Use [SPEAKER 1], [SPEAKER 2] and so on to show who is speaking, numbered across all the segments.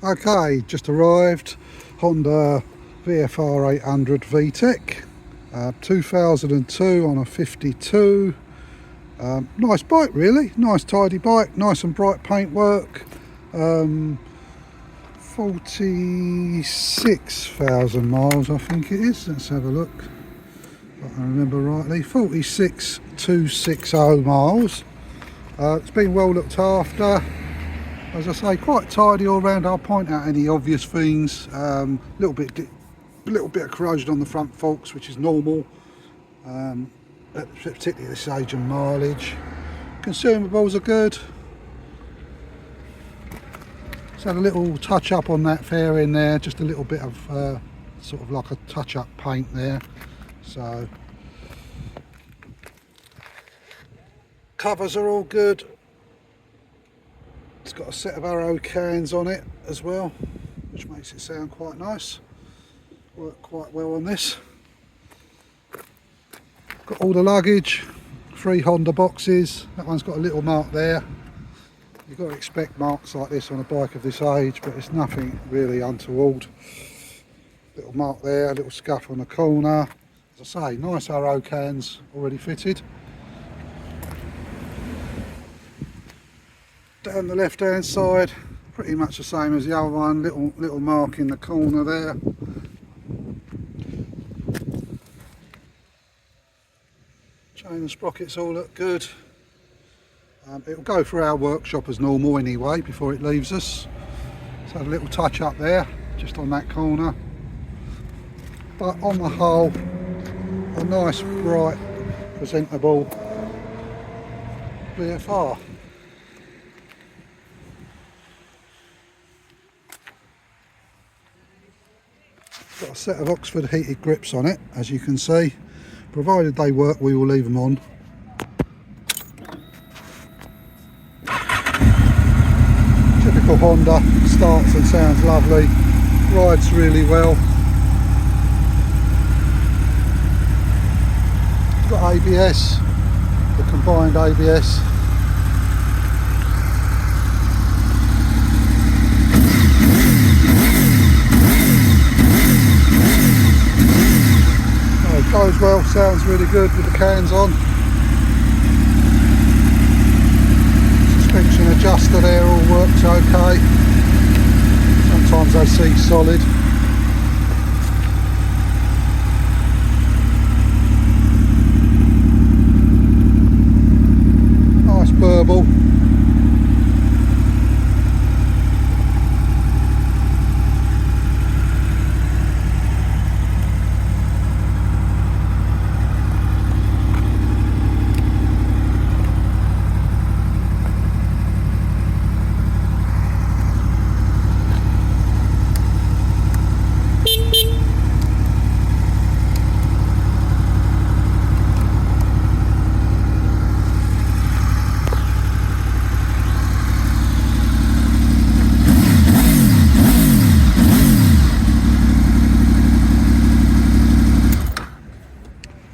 [SPEAKER 1] Okay, just arrived. Honda VFR800 VTEC, 2002 on a 52. Nice bike really, nice tidy bike, nice and bright paintwork. 46,000 miles I think it is. Let's have a look, if I can remember rightly. 46,260 miles. It's been well looked after. As I say, quite tidy all round. I'll point out any obvious things. Little bit of corrosion on the front forks, which is normal, particularly at this age and mileage. Consumables are good. Just had a little touch up on that fairing there, just a little bit of sort of like a touch up paint there. So covers are all good. It's got a set of arrow cans on it as well, which makes it sound quite nice. Worked quite well on this. Got all the luggage, 3 Honda boxes. That one's got a little mark there. You've got to expect marks like this on a bike of this age, but it's nothing really untoward. Little mark there, a little scuff on the corner. As I say, nice arrow cans already fitted. Down the left hand side, pretty much the same as the other one, little mark in the corner there. Chain and sprockets all look good. It'll go through our workshop as normal anyway before it leaves us. So a little touch up there, just on that corner. But on the whole, a nice, bright, presentable VFR. Got a set of Oxford heated grips on it, as you can see. Provided they work, we will leave them on. Typical Honda, starts and sounds lovely, rides really well. It's got ABS, the combined ABS. Goes well, sounds really good with the cans on. Suspension adjuster there all works okay. Sometimes they seat solid. Nice burble.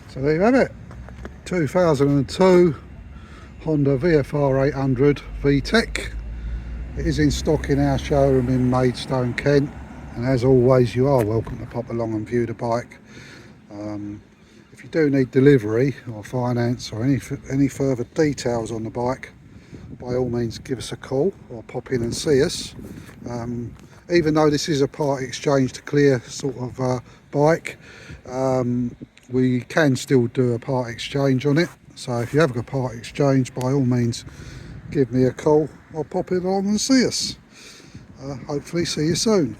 [SPEAKER 1] So there you have it, 2002 Honda VFR800 VTEC. It is in stock in our showroom in Maidstone, Kent, and as always you are welcome to pop along and view the bike. If you do need delivery or finance or any further details on the bike, by all means give us a call or pop in and see us. Even though this is a part exchange to clear sort of bike, we can still do a part exchange on it. So if you have a part exchange, by all means give me a call or pop it along and see us. Hopefully see you soon.